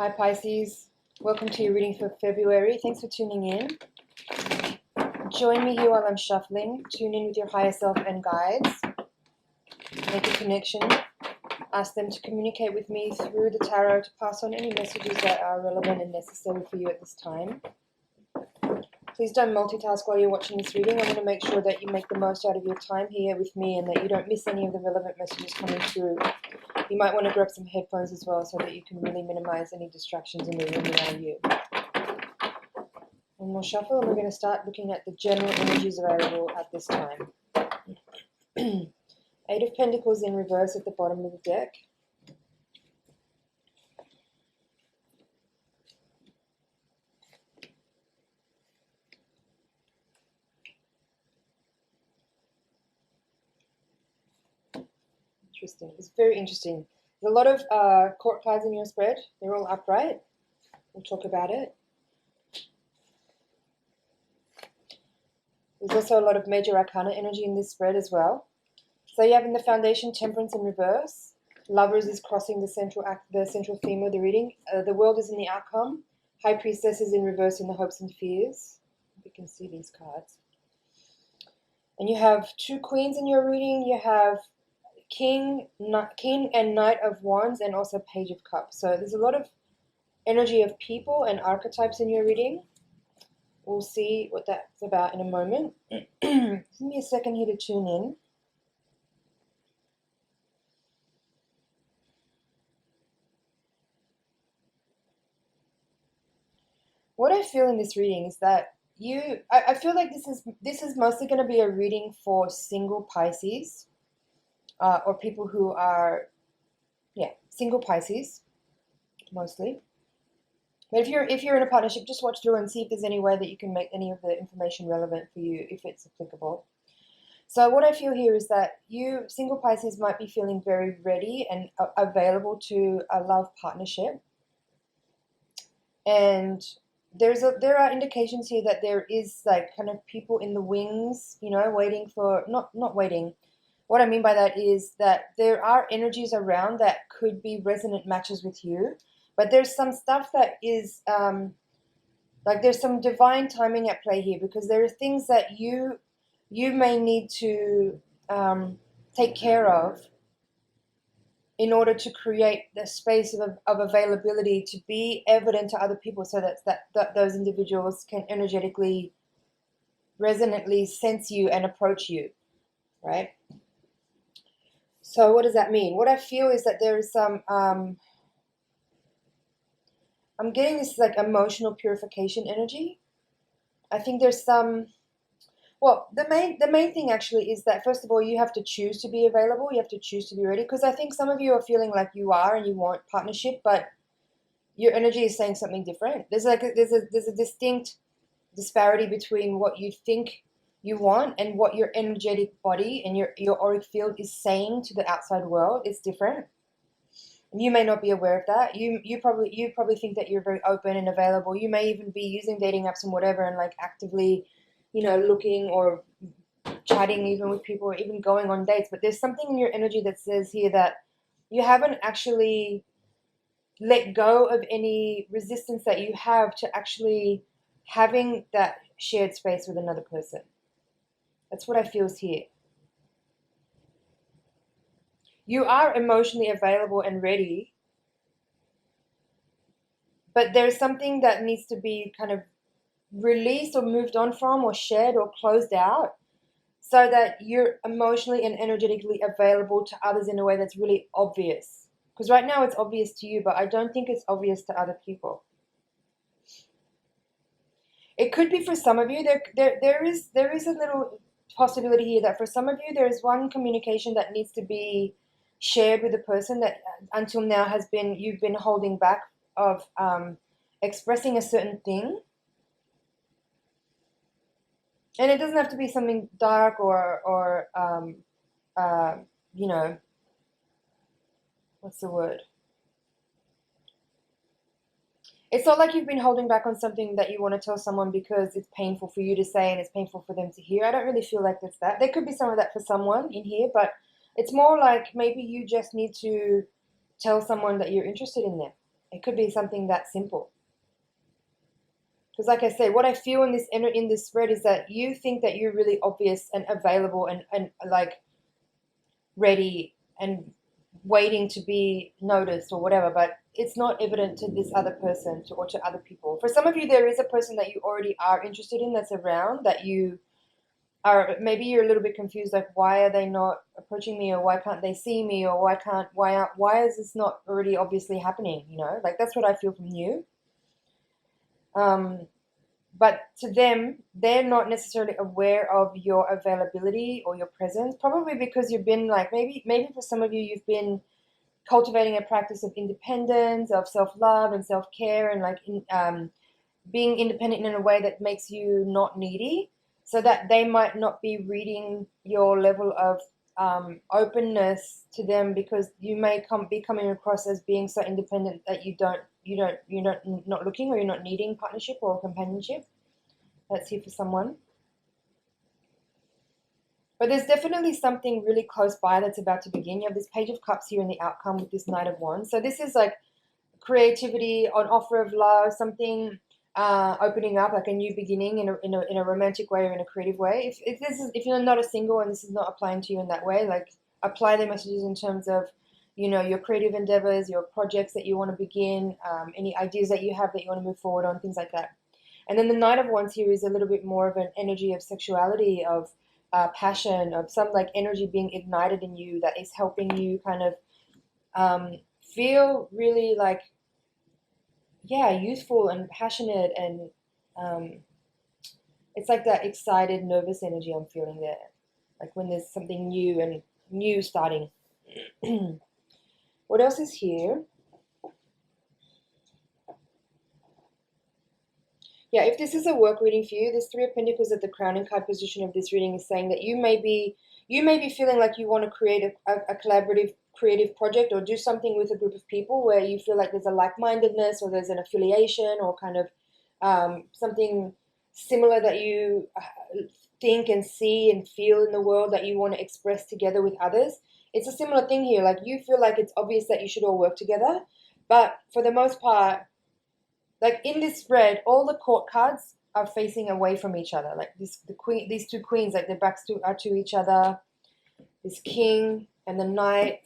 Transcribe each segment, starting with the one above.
Hi Pisces, welcome to your reading for February. Thanks for tuning in. Join me here while I'm shuffling. Tune in with your higher self and guides. Make a connection. Ask them to communicate with me through the tarot to pass on any messages that are relevant and necessary for you at this time. Please don't multitask while you're watching this reading. I want to make sure that you make the most out of your time here with me and that you don't miss any of the relevant messages coming through. You might want to grab some headphones as well so that you can really minimize any distractions in the room around you. One more shuffle and we're going to start looking at the general energies available at this time. Eight of Pentacles in reverse at the bottom of the deck. Interesting. It's very interesting. There's a lot of court cards in your spread. They're all upright. We'll talk about it. There's also a lot of major arcana energy in this spread as well. So you have in the foundation Temperance in reverse. Lovers is crossing the central theme of the reading. The World is in the outcome. High Priestess is in reverse in the hopes and fears. You can see these cards. And you have two Queens in your reading. You have King and Knight of Wands, and also Page of Cups. So there's a lot of energy of people and archetypes in your reading. We'll see what that's about in a moment. Give me a second here to tune in. What I feel in this reading is that I feel like this is mostly going to be a reading for single Pisces. Or people who are, single Pisces, mostly. But if you're in a partnership, just watch through and see if there's any way that you can make any of the information relevant for you, if it's applicable. So what I feel here is that you, single Pisces, might be feeling very ready and available to a love partnership. And there are indications here that there is like kind of people in the wings, waiting for, not waiting. What I mean by that is that there are energies around that could be resonant matches with you, but there's some stuff that is like there's some divine timing at play here, because there are things that you may need to take care of in order to create the space of availability to be evident to other people, so that those individuals can energetically, resonantly sense you and approach you, right? So what does that mean? What I feel is that there is some, I'm getting this like emotional purification energy. I think there's some, well, the main thing actually is that, first of all, you have to choose to be available. You have to choose to be ready, because I think some of you are feeling like you are and you want partnership, but your energy is saying something different. There's a distinct disparity between what you think you want and what your energetic body and your auric field is saying to the outside world. Is different. And you may not be aware of that. You probably think that you're very open and available. You may even be using dating apps and whatever, and like actively, looking or chatting even with people, or even going on dates. But there's something in your energy that says here that you haven't actually let go of any resistance that you have to actually having that shared space with another person. That's what I feel is here. You are emotionally available and ready, but there's something that needs to be kind of released or moved on from or shared or closed out, so that you're emotionally and energetically available to others in a way that's really obvious. Because right now it's obvious to you, but I don't think it's obvious to other people. It could be for some of you. There is a little possibility here that for some of you there is one communication that needs to be shared with a person that until now you've been holding back of expressing a certain thing. And it doesn't have to be something dark or what's the word? It's not like you've been holding back on something that you want to tell someone because it's painful for you to say and it's painful for them to hear. I don't really feel like that's that. There could be some of that for someone in here, but it's more like maybe you just need to tell someone that you're interested in them. It could be something that simple. Because like I said, what I feel in this spread is that you think that you're really obvious and available and like ready and waiting to be noticed or whatever, but it's not evident to this other person or to other people. For some of you, there is a person that you already are interested in that's around, that you are, maybe you're a little bit confused, like why are they not approaching me, or why can't they see me, or why is this not already obviously happening, like that's what I feel from you. But to them, they're not necessarily aware of your availability or your presence, probably because you've been like, maybe for some of you, you've been cultivating a practice of independence, of self-love and self-care, and like being independent in a way that makes you not needy, so that they might not be reading your level of openness to them, because you may be coming across as being so independent that you're not looking, or you're not needing partnership or companionship. That's here for someone. But there's definitely something really close by that's about to begin. You have this Page of Cups here in the outcome with this Knight of Wands. So this is like creativity, an offer of love, something opening up, like a new beginning in a romantic way or in a creative way. If you're not a single and this is not applying to you in that way, like apply the messages in terms of your creative endeavors, your projects that you want to begin, any ideas that you have that you want to move forward on, things like that. And then the Knight of Wands here is a little bit more of an energy of sexuality, of passion, of some like energy being ignited in you that is helping you kind of feel really like, youthful and passionate, and it's like that excited, nervous energy I'm feeling there, like when there's something new starting. What else is here? Yeah, if this is a work reading for you, this Three of Pentacles at the crowning card position of this reading is saying that you may be feeling like you want to create a collaborative creative project, or do something with a group of people where you feel like there's a like-mindedness, or there's an affiliation, or kind of something similar that you think and see and feel in the world that you want to express together with others. It's a similar thing here. Like you feel like it's obvious that you should all work together, but for the most part, like in this spread, all the court cards are facing away from each other. Like these two queens, like their backs are to each other. This king and the knight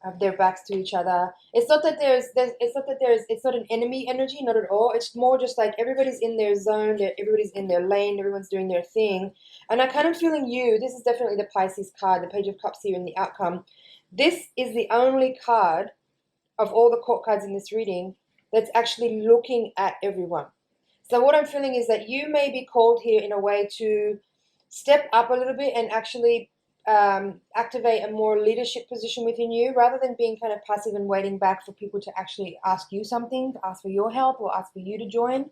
have their backs to each other. It's not an enemy energy, not at all. It's more just like everybody's in their zone, everybody's in their lane, everyone's doing their thing. And I kind of feeling this is definitely the Pisces card, the Page of Cups here in the outcome. This is the only card of all the court cards in this reading that's actually looking at everyone. So what I'm feeling is that you may be called here in a way to step up a little bit and actually activate a more leadership position within you, rather than being kind of passive and waiting back for people to actually ask you something, to ask for your help or ask for you to join.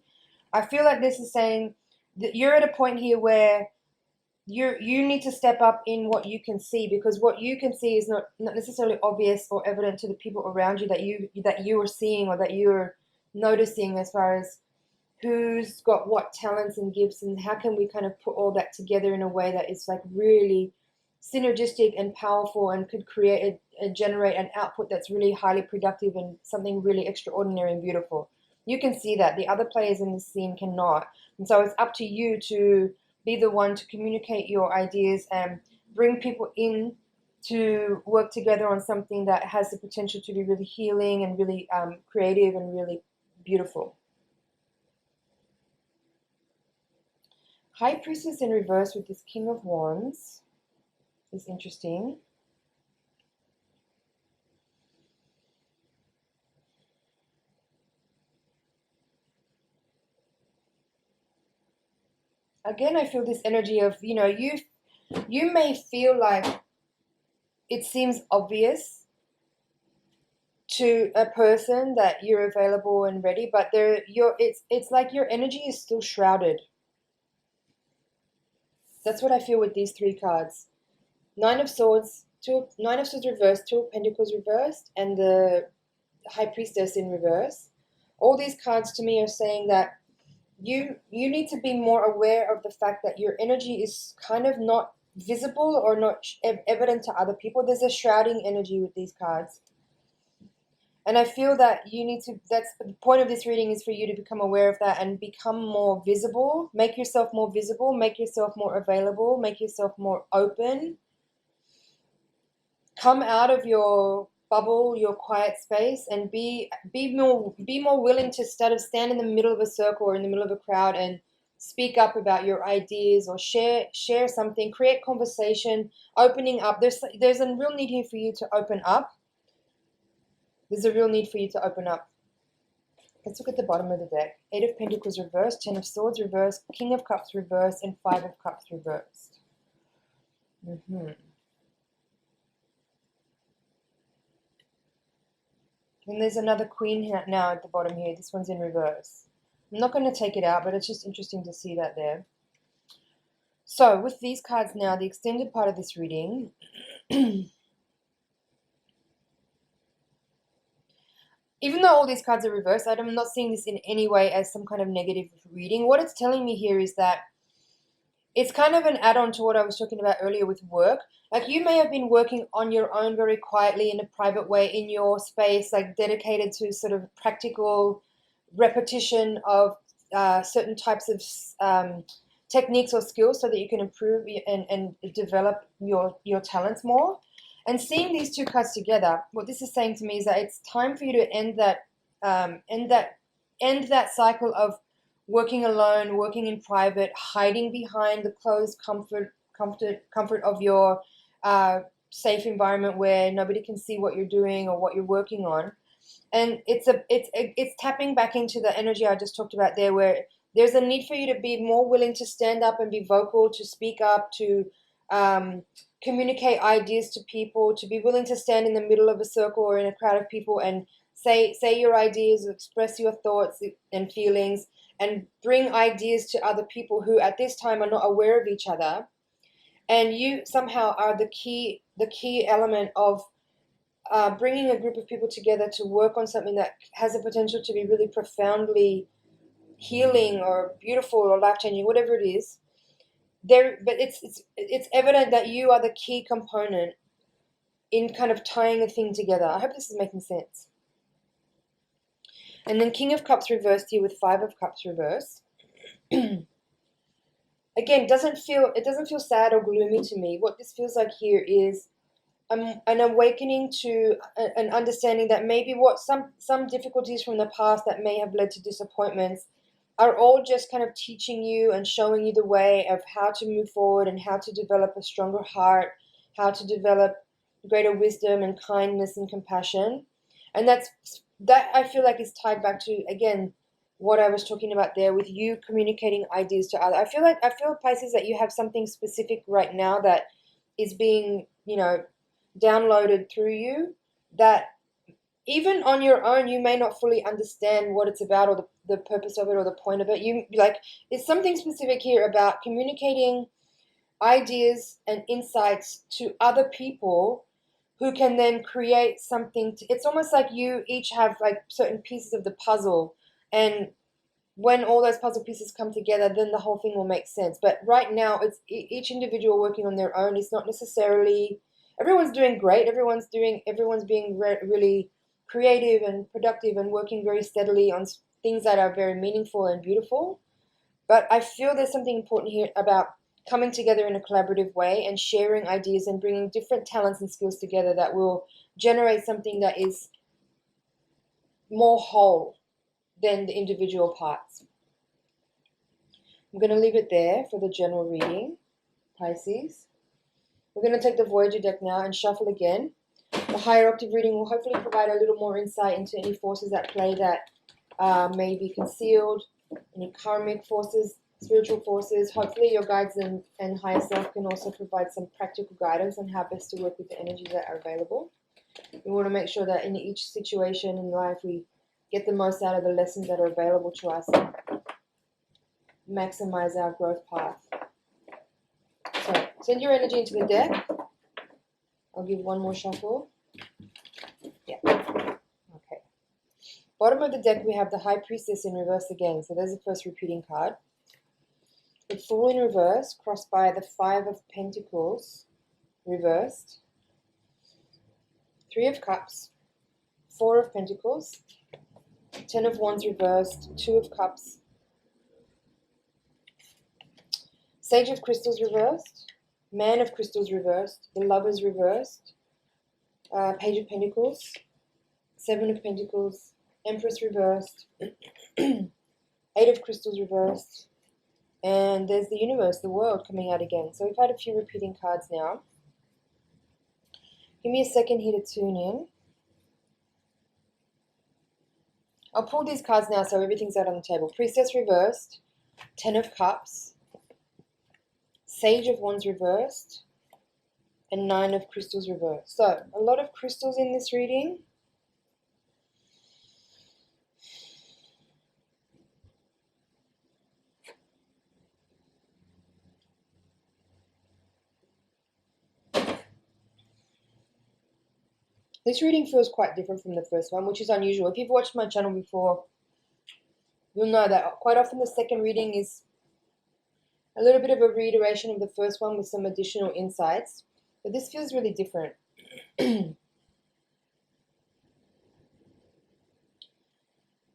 I feel like this is saying that you're at a point here where you need to step up in what you can see, because what you can see is not necessarily obvious or evident to the people around you that you are seeing, or that you're noticing, as far as who's got what talents and gifts, and how can we kind of put all that together in a way that is like really synergistic and powerful, and could create and generate an output that's really highly productive and something really extraordinary and beautiful. You can see that the other players in the scene cannot, and so it's up to you to be the one to communicate your ideas and bring people in to work together on something that has the potential to be really healing and really creative and really beautiful. High Priestess in reverse with this King of Wands is interesting. Again, I feel this energy of, you may feel like it seems obvious to a person that you're available and ready, but it's like your energy is still shrouded. That's what I feel with these three cards. Nine of Swords reversed, Two of Pentacles reversed, and the High Priestess in reverse. All these cards to me are saying that you need to be more aware of the fact that your energy is kind of not visible or not evident to other people. There's a shrouding energy with these cards. And I feel that you need to, that's the point of this reading, is for you to become aware of that and become more visible, make yourself more visible, make yourself more available, make yourself more open. Come out of your bubble, your quiet space, and be more willing to stand in the middle of a circle or in the middle of a crowd and speak up about your ideas, or share something, create conversation, opening up. There's a real need here for you to open up. There's a real need for you to open up. Let's look at the bottom of the deck. 8 of Pentacles reversed, 10 of Swords reversed, King of Cups reversed, and 5 of Cups reversed. And there's another Queen here now at the bottom here. This one's in reverse. I'm not going to take it out, but it's just interesting to see that there. So with these cards now, the extended part of this reading, even though all these cards are reversed, I'm not seeing this in any way as some kind of negative reading. What it's telling me here is that it's kind of an add-on to what I was talking about earlier with work. Like, you may have been working on your own very quietly in a private way in your space, like dedicated to sort of practical repetition of certain types of techniques or skills so that you can improve and develop your talents more. And seeing these two cards together, what this is saying to me is that it's time for you to end that cycle of working alone, working in private, hiding behind the closed comfort of your safe environment where nobody can see what you're doing or what you're working on. And it's tapping back into the energy I just talked about there, where there's a need for you to be more willing to stand up and be vocal, to speak up, to communicate ideas to people, to be willing to stand in the middle of a circle or in a crowd of people and say your ideas, express your thoughts and feelings, and bring ideas to other people who at this time are not aware of each other. And you somehow are the key element of bringing a group of people together to work on something that has the potential to be really profoundly healing or beautiful or life-changing, whatever it is. But it's evident that you are the key component in kind of tying a thing together. I hope this is making sense. And then King of Cups reversed here with 5 of Cups reversed. Again, it doesn't feel sad or gloomy to me. What this feels like here is an awakening to an understanding that maybe what some difficulties from the past that may have led to disappointments are all just kind of teaching you and showing you the way of how to move forward and how to develop a stronger heart, how to develop greater wisdom and kindness and compassion. And that I feel like is tied back to, again, what I was talking about there with you communicating ideas to others. I feel, Pisces, that you have something specific right now that is being, downloaded through you, that even on your own, you may not fully understand what it's about or the purpose of it or the point of it. It's something specific here about communicating ideas and insights to other people who can then create something. It's almost like you each have like certain pieces of the puzzle, and when all those puzzle pieces come together, then the whole thing will make sense. But right now, it's each individual working on their own. It's not necessarily everyone's doing great. Everyone's being really creative and productive and working very steadily on things that are very meaningful and beautiful. But I feel there's something important here about coming together in a collaborative way and sharing ideas and bringing different talents and skills together that will generate something that is more whole than the individual parts. I'm going to leave it there for the general reading, Pisces. We're going to take the Voyager deck now and shuffle again. The higher octave reading will hopefully provide a little more insight into any forces at play that may be concealed, any karmic forces, spiritual forces. Hopefully your guides and higher self can also provide some practical guidance on how best to work with the energies that are available. We want to make sure that in each situation in life we get the most out of the lessons that are available to us and maximize our growth path. So send your energy into the deck. I'll give one more shuffle. Yeah. Okay. Bottom of the deck, we have the High Priestess in reverse again. So there's the first repeating card. The Fool in reverse, crossed by the 5 of Pentacles, reversed. 3 of Cups, Four of Pentacles, 10 of Wands reversed, 2 of Cups, Sage of Crystals reversed, Man of Crystals reversed, the Lovers reversed, Page of Pentacles, 7 of Pentacles, Empress reversed, 8 of Crystals reversed, and there's the Universe, the World coming out again. So we've had a few repeating cards now. Give me a second here to tune in. I'll pull these cards now so everything's out on the table. Priestess reversed, 10 of Cups, Sage of Wands reversed, and 9 of Crystals reversed. So a lot of crystals in this reading. This reading feels quite different from the first one, which is unusual. If you've watched my channel before, you'll know that quite often the second reading is a little bit of a reiteration of the first one with some additional insights. But this feels really different.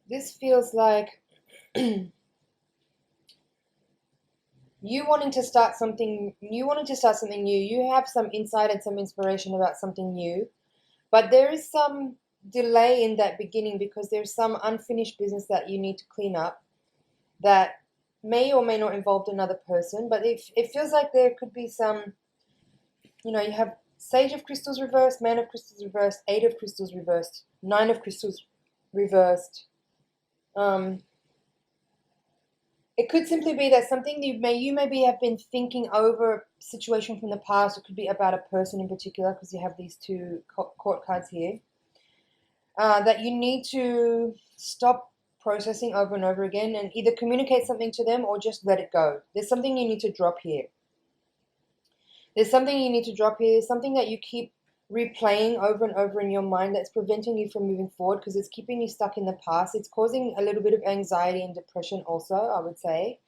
This feels like you wanting to start something new. You have some insight and some inspiration about something new. But there is some delay in that beginning because there's some unfinished business that you need to clean up that may or may not involve another person. But it feels like there could be some, you have Sage of Crystals reversed, Man of Crystals reversed, 8 of Crystals reversed, 9 of Crystals reversed. It could simply be that something you maybe have been thinking over a situation from the past. It could be about a person in particular because you have these two court cards here. That you need to stop processing over and over again and either communicate something to them or just let it go. There's something you need to drop here. There's something that you keep replaying over and over in your mind that's preventing you from moving forward because it's keeping you stuck in the past. It's causing a little bit of anxiety and depression also, I would say.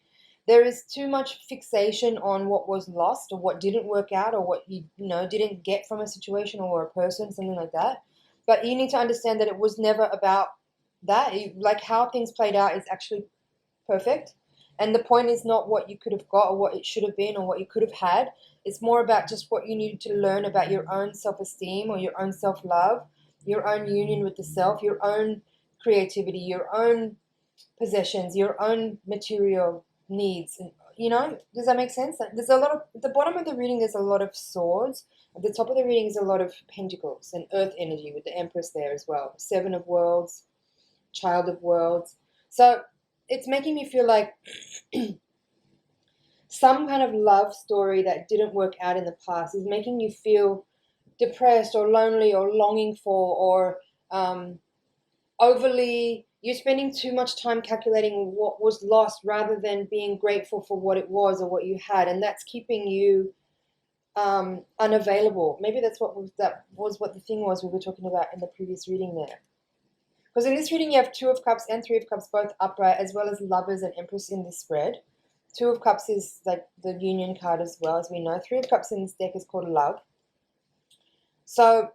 There is too much fixation on what was lost or what didn't work out or what you didn't get from a situation or a person, something like that. But you need to understand that it was never about that. Like how things played out is actually perfect. And the point is not what you could have got or what it should have been or what you could have had. It's more about just what you need to learn about your own self-esteem or your own self-love, your own union with the self, your own creativity, your own possessions, your own material needs. And, does that make sense? There's a lot of, at the bottom of the reading, there's a lot of swords. At the top of the reading is a lot of pentacles and earth energy with the Empress there as well. 7 of Worlds, Child of Worlds. So it's making me feel like some kind of love story that didn't work out in the past is making you feel depressed or lonely or longing for or overly, you're spending too much time calculating what was lost rather than being grateful for what it was or what you had, and that's keeping you unavailable. Maybe that was what the thing was we were talking about in the previous reading there. Because in this reading you have 2 of Cups and 3 of Cups both upright, as well as Lovers and Empress in this spread. 2 of Cups is like the union card as well, as we know. 3 of Cups in this deck is called Love. So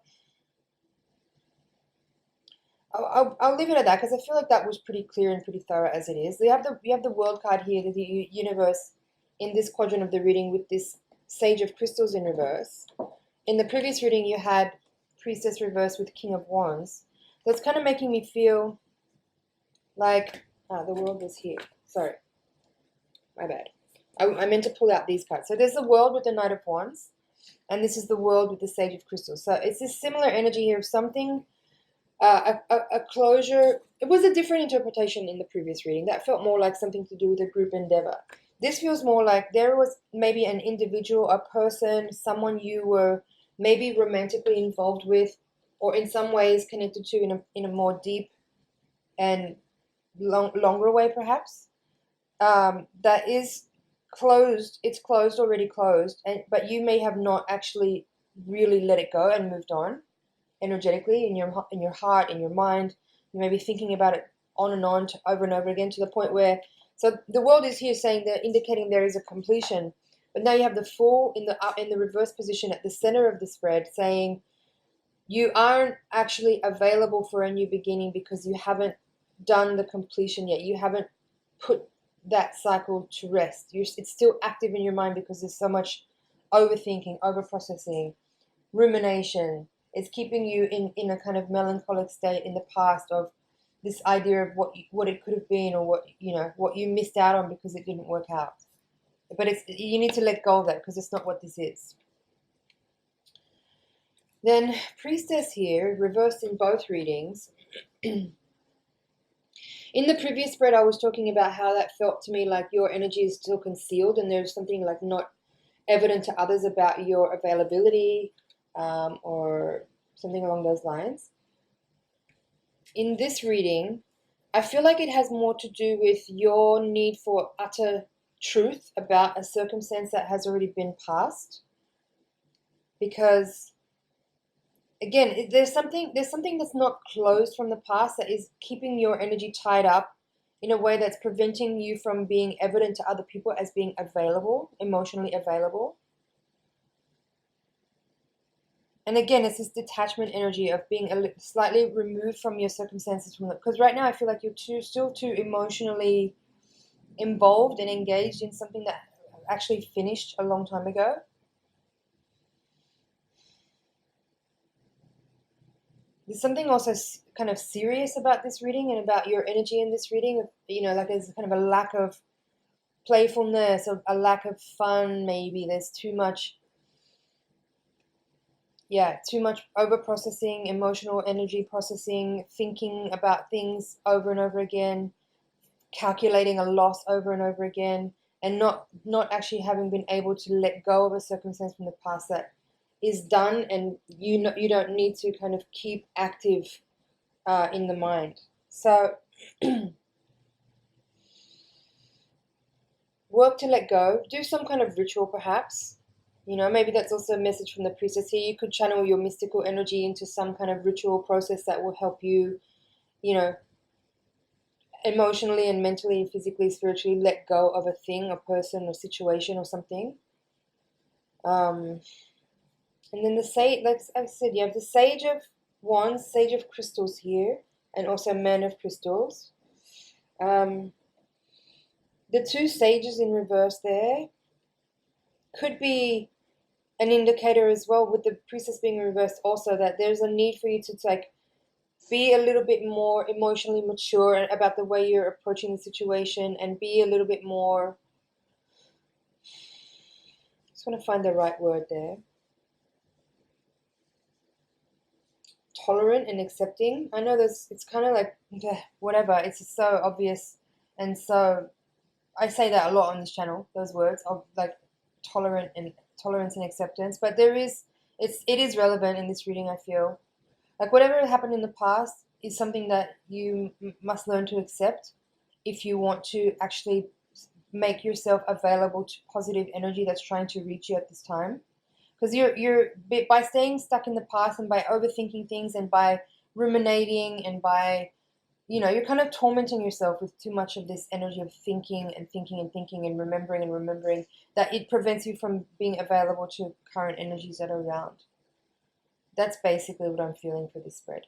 I'll leave it at that because I feel like that was pretty clear and pretty thorough as it is. We have the World card here, the Universe in this quadrant of the reading with this Sage of Crystals in reverse. In the previous reading you had Priestess reverse with King of Wands. That's kind of making me feel like the World was here. Sorry. My bad. I meant to pull out these cards. So there's the World with the Knight of Wands, and this is the World with the Sage of Crystals. So it's this similar energy here of something, a closure. It was a different interpretation in the previous reading. That felt more like something to do with a group endeavor. This feels more like there was maybe an individual, a person, someone you were maybe romantically involved with, or in some ways connected to in a more deep and longer way, perhaps. That is closed. It's closed, already closed, but you may have not actually really let it go and moved on energetically in your heart, in your mind. You may be thinking about it on and on over and over again to the point where, so the World is here saying that indicating there is a completion, but now you have the Fool in the reverse position at the center of the spread saying you aren't actually available for a new beginning because you haven't done the completion yet. You haven't put that cycle to rest. It's still active in your mind because there's so much overthinking, overprocessing, rumination. It's keeping you in a kind of melancholic state in the past of this idea of what it could have been, or what you missed out on because it didn't work out. But you need to let go of that because it's not what this is. Then Priestess here, reversed in both readings. In the previous spread, I was talking about how that felt to me like your energy is still concealed and there's something like not evident to others about your availability, or something along those lines. In this reading, I feel like it has more to do with your need for utter truth about a circumstance that has already been passed. Because again, there's something that's not closed from the past that is keeping your energy tied up in a way that's preventing you from being evident to other people as being available, emotionally available. And again, it's this detachment energy of being slightly removed from your circumstances, because right now I feel like you're still too emotionally involved and engaged in something that actually finished a long time ago. There's something also kind of serious about this reading and about your energy in this reading. Like there's kind of a lack of playfulness, a lack of fun. Maybe there's too much over processing, emotional energy processing, thinking about things over and over again, calculating a loss over and over again, and not actually having been able to let go of a circumstance from the past that is done, and you don't need to kind of keep active in the mind. So work to let go. Do some kind of ritual, perhaps. Maybe that's also a message from the priestess here. You could channel your mystical energy into some kind of ritual process that will help you, emotionally and mentally and physically, spiritually let go of a thing, a person, or situation, or something. And then the sage, like I said, you have the Sage of Wands, Sage of Crystals here, and also Man of Crystals. The two sages in reverse there could be an indicator as well, with the priestess being reversed also, that there's a need for you to be a little bit more emotionally mature about the way you're approaching the situation, and be a little bit more, just want to find the right word there, tolerant and accepting. I know it's kind of like whatever, it's just so obvious, and so I say that a lot on this channel, those words of like tolerance and acceptance, but it is relevant in this reading. I feel like whatever happened in the past is something that you must learn to accept if you want to actually make yourself available to positive energy that's trying to reach you at this time. Because you're by staying stuck in the past and by overthinking things and by ruminating and by you're kind of tormenting yourself with too much of this energy of thinking and thinking and thinking and remembering, that it prevents you from being available to current energies that are around. That's basically what I'm feeling for this spread.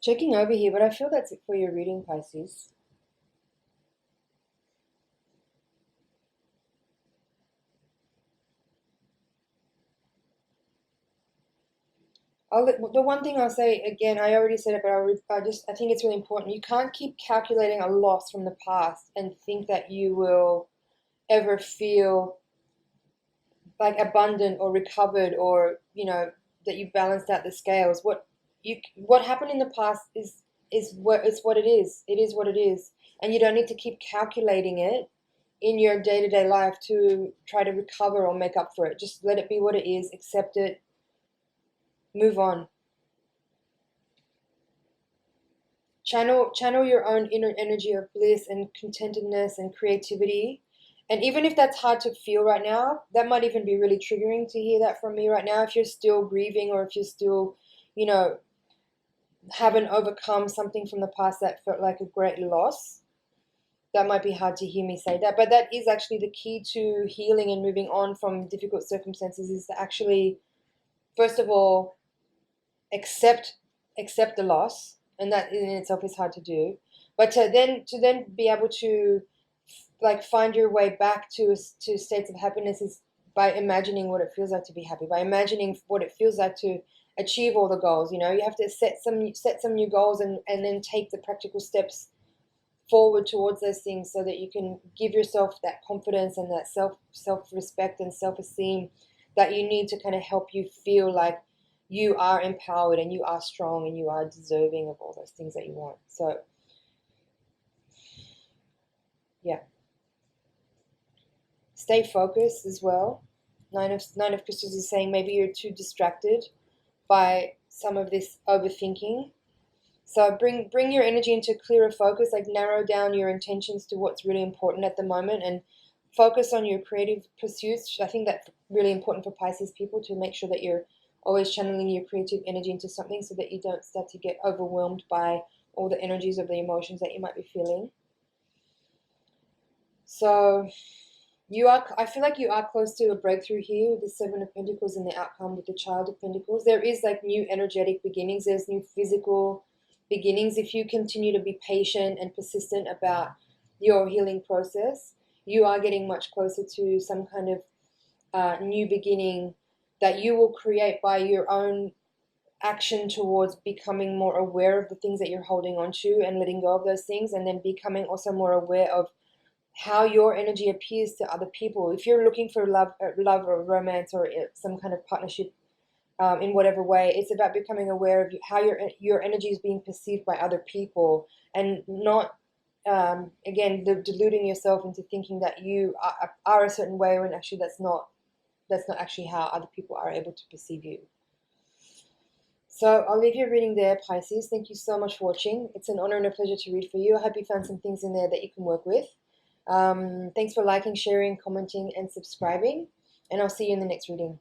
Checking over here, but I feel that's it for your reading, Pisces. The one thing I'll say again, I already said it, but I think it's really important. You can't keep calculating a loss from the past and think that you will ever feel like abundant or recovered, or that you balanced out the scales. What happened in the past is what it is. It is what it is, and you don't need to keep calculating it in your day-to-day life to try to recover or make up for it. Just let it be what it is. Accept it. Move on. Channel your own inner energy of bliss and contentedness and creativity. And even if that's hard to feel right now, that might even be really triggering to hear that from me right now. If you're still grieving, or if you're still, haven't overcome something from the past that felt like a great loss, that might be hard to hear me say that, but that is actually the key to healing and moving on from difficult circumstances, is to actually, first of all, accept the loss, and that in itself is hard to do. But to then be able to like find your way back to states of happiness is by imagining what it feels like to be happy, by imagining what it feels like to achieve all the goals. You know, you have to set some new goals, and then take the practical steps forward towards those things, so that you can give yourself that confidence and that self-respect and self-esteem that you need to kind of help you feel like you are empowered and you are strong and you are deserving of all those things that you want. So yeah, stay focused as well. Nine of Crystals is saying maybe you're too distracted by some of this overthinking. So bring your energy into clearer focus, like narrow down your intentions to what's really important at the moment, and focus on your creative pursuits. I think that's really important for Pisces people, to make sure that you're always channeling your creative energy into something, so that you don't start to get overwhelmed by all the energies of the emotions that you might be feeling. So I feel like you are close to a breakthrough here with the Seven of Pentacles and the outcome with the Child of Pentacles. There is like new energetic beginnings. There's new physical beginnings. If you continue to be patient and persistent about your healing process, you are getting much closer to some kind of new beginning that you will create by your own action towards becoming more aware of the things that you're holding on to and letting go of those things, and then becoming also more aware of how your energy appears to other people. If you're looking for love or romance or some kind of partnership, in whatever way, it's about becoming aware of how your energy is being perceived by other people, and not again deluding yourself into thinking that you are a certain way, when actually that's not actually how other people are able to perceive you. So I'll leave your reading there, Pisces. Thank you so much for watching. It's an honor and a pleasure to read for you. I hope you found some things in there that you can work with. Thanks for liking, sharing, commenting, and subscribing, and I'll see you in the next reading.